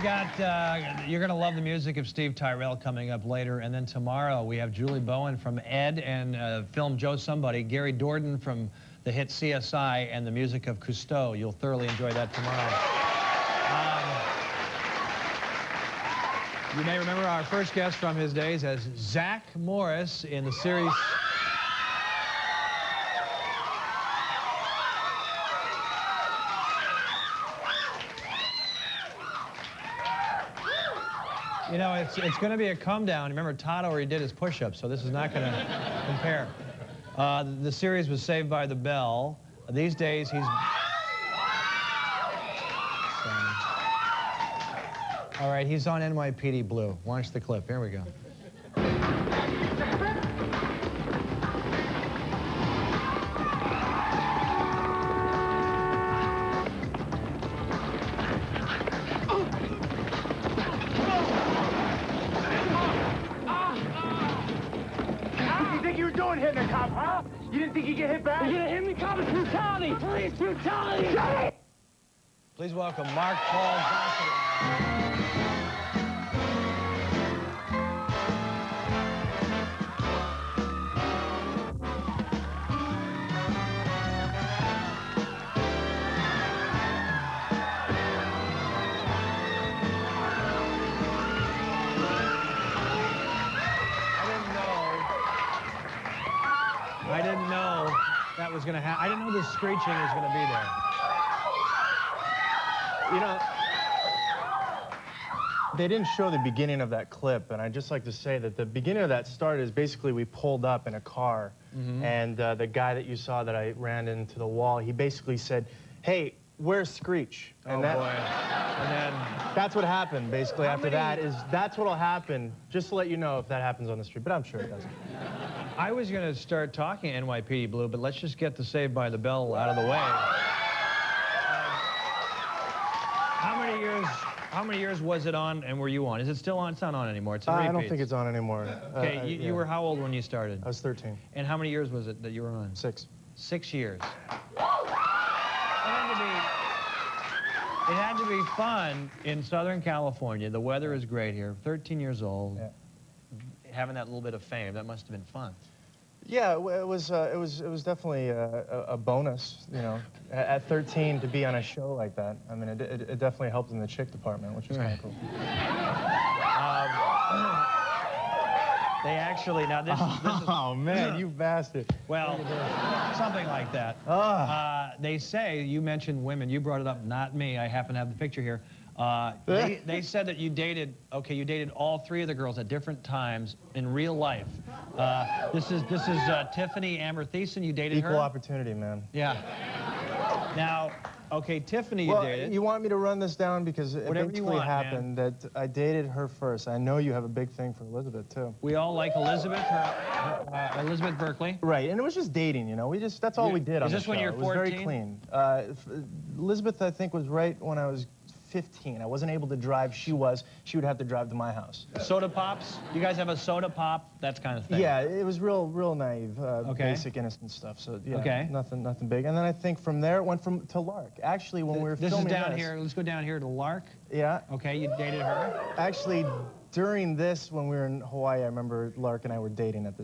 you're going to love the music of Steve Tyrell coming up later. And then tomorrow we have Julie Bowen from Ed and film Joe Somebody, Gary Dordan from the hit CSI, and the music of Cousteau. You'll thoroughly enjoy that tomorrow. You may remember our first guest from his days as Zach Morris in the series... You know, it's going to be a come down. Remember, Todd already did his push-ups, so this is not going to compare. The series was Saved by the Bell. These days, he's... All right, he's on NYPD Blue. Watch the clip. Here we go. Hitting a cop, huh? You didn't think you'd get hit back? You're gonna hit me, cop. It's brutality! Police brutality! Shut it! Please welcome Mark Paul Gosselaar. I didn't know that was going to happen. I didn't know the screeching was going to be there. You know, they didn't show the beginning of that clip, and I'd just like to say that the beginning of that start is basically we pulled up in a car, and the guy that you saw that I ran into the wall, he basically said, "Hey, where's Screech?" And boy. And then... That's what happened, basically, after that, that's what'll happen, just to let you know if that happens on the street, but I'm sure it doesn't. I was going to start talking NYPD Blue, but let's just get the Saved by the Bell out of the way. How many years was it on, and were you on? Is it still on? It's not on anymore. It's a repeat. I don't think it's on anymore. Okay, you were how old when you started? I was 13. And how many years was it that you were on? 6. 6 years. It had to be fun in Southern California. The weather is great here. 13 years old. Yeah. Having that little bit of fame, that must have been fun. Yeah, it was definitely a bonus, you know, at 13 to be on a show like that. I mean, it definitely helped in the chick department, which was kind of cool. They actually, now this is... Oh, man, you bastard. Well, something like that. They say, you mentioned women, you brought it up, not me, I happen to have the picture here. They said that you dated all 3 of the girls at different times in real life. This is Tiffany Amber Thiessen. You dated her? Equal opportunity, man. Yeah. Now, okay, Tiffany you dated. You want me to run this down because it basically happened that I dated her first. I know you have a big thing for Elizabeth, too. We all like Elizabeth, Elizabeth Berkley. Right, and it was just dating, you know. That's all we did on the show. Is this when you're 14? It was very clean. Elizabeth, I think, was right when I was 15. I wasn't able to drive. She would have to drive to my house. Soda pops? You guys have a soda pop? That kind of thing. Yeah, it was real naive, basic innocent stuff. So yeah, nothing big. And then I think from there it went to Lark. Actually, when we were filming this is down here. Let's go down here to Lark. Yeah. Okay, you dated her. Actually, during this, when we were in Hawaii, I remember Lark and I were dating at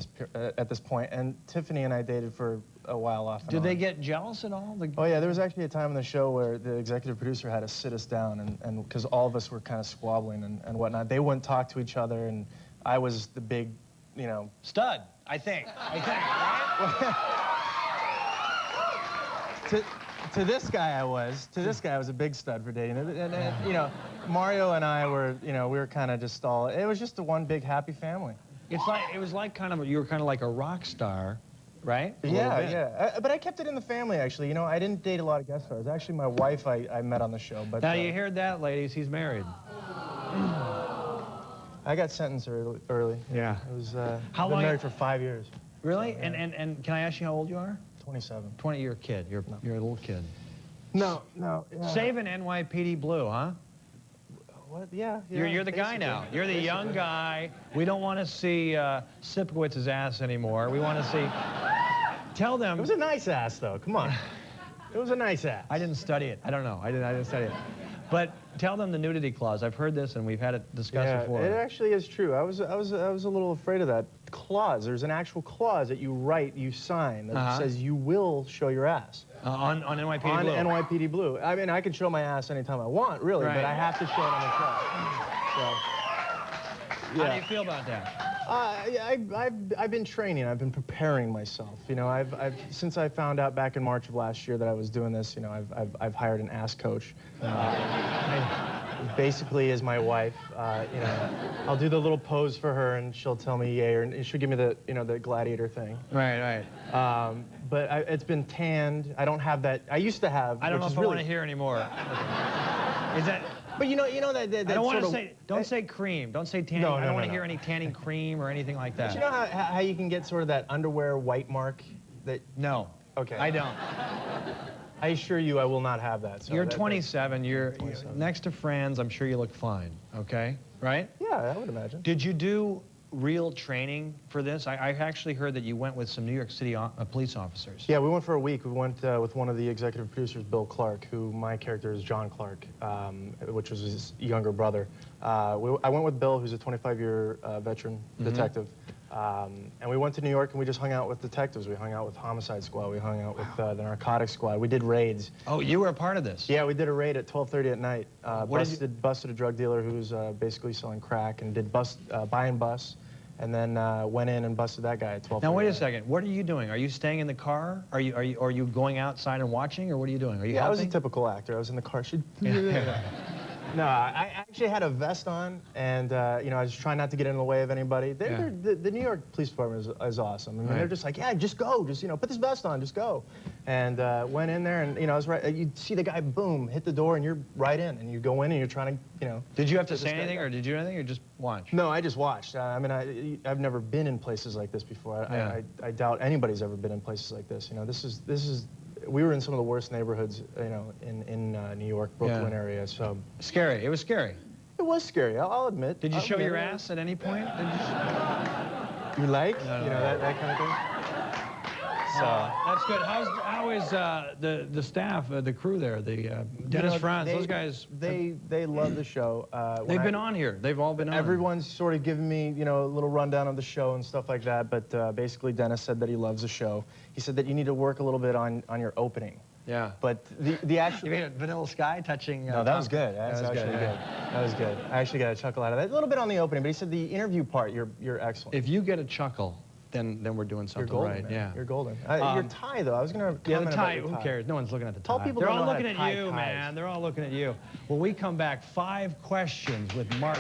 this point, and Tiffany and I dated for a while off and on. Did they get jealous at all? Oh yeah, there was actually a time in the show where the executive producer had to sit us down, and because all of us were kind of squabbling and whatnot, they wouldn't talk to each other, and I was the big, you know, stud. I think. Right? To this guy, I was a big stud for dating, and you know, Mario and I were, you know, we were kind of just all. It was just one big happy family. It was like you were kind of like a rock star, right? Yeah. But I kept it in the family, actually. You know, I didn't date a lot of guest stars. Actually, my wife I met on the show. But now you heard that, ladies? He's married. I got sentenced early. Yeah. It was. I've been married for 5 years. Really? So, yeah. And can I ask you how old you are? 27. 20. You're a kid. You're a little kid. No. Saving NYPD Blue, huh? What? Yeah. You're the guy now. You're the young guy. We don't want to see Sipowicz's ass anymore. We want to see. Tell them. It was a nice ass, though. Come on. It was a nice ass. I didn't study it. I don't know. I didn't study it. But tell them the nudity clause. I've heard this and we've had it discussed before. It actually is true. I was a little afraid of that clause. There's an actual clause that you write, you sign that says you will show your ass. On NYPD Blue. On NYPD Blue. I mean, I can show my ass anytime I want, really, but I have to show it on the show. So, yeah. How do you feel about that? I've been training. I've been preparing myself. You know, since I found out back in March of last year that I was doing this, you know, I've hired an ass coach. Basically is my wife. You know, I'll do the little pose for her, and she'll tell me yay, or she'll give me the, you know, the gladiator thing. Right. But it's been tanned. I don't have that. I used to have. I don't know if I want to hear anymore. Is that? But you know that I don't want to say. Don't say cream. Don't say tanning. No, I don't want to hear any tanning cream or anything like that. But you know how you can get sort of that underwear white mark? That. No. Okay. I don't. I assure you, I will not have that. So you're 27. You're next to friends. I'm sure you look fine. Okay. Right? Yeah, I would imagine. Did you do real training for this? I actually heard that you went with some New York City police officers. Yeah, we went for a week. We went with one of the executive producers, Bill Clark, who my character is John Clark, which was his younger brother. I went with Bill, who's a 25-year veteran detective. And we went to New York and we just hung out with detectives. We hung out with Homicide Squad. We hung out with the Narcotics Squad. We did raids. Oh, you were a part of this? Yeah, we did a raid at 12:30 at night. Busted a drug dealer who was basically selling crack, and did buy and bust. And then went in and busted that guy at 12:30. Now wait a second. What are you doing? Are you staying in the car? Are you going outside and watching, or what are you doing? Are you helping? I was a typical actor. I was in the car. No, I actually had a vest on, and you know, I was trying not to get in the way of anybody. The New York Police Department is awesome. I mean, they're just like, yeah, just go, just, you know, put this vest on, just go. And went in there, and you know, I was right. You see the guy, boom, hit the door, and you're right in, and you go in, and you're trying to, you know. Did you have to say anything, or did you do anything, or just watch? No, I just watched. I mean, I've never been in places like this before. I doubt anybody's ever been in places like this. You know, this is. We were in some of the worst neighborhoods, you know, in New York, Brooklyn area. So scary. It was scary. It was scary. I'll admit. Did you show your ass at any point? You like? No. You know, that kind of thing. So that's good. How is the staff, the crew there, Dennis Franz, those guys? They love the show. They've been on here. They've all been on. Everyone's sort of giving me, you know, a little rundown of the show and stuff like that. But basically, Dennis said that he loves the show. He said that you need to work a little bit on your opening. Yeah. But the actual. You mean Vanilla Sky touching? No, that was good. That was actually good. That was good. I actually got a chuckle out of that. A little bit on the opening, but he said the interview part, you're excellent. If you get a chuckle, then we're doing something golden, right. Man. Yeah. You're golden. Your tie, though. I was gonna. Yeah, the tie. Who cares? No one's looking at the tie. Tell people they're all know how looking to at tie you, ties. man. They're all looking at you. When we come back, 5 questions with Mark.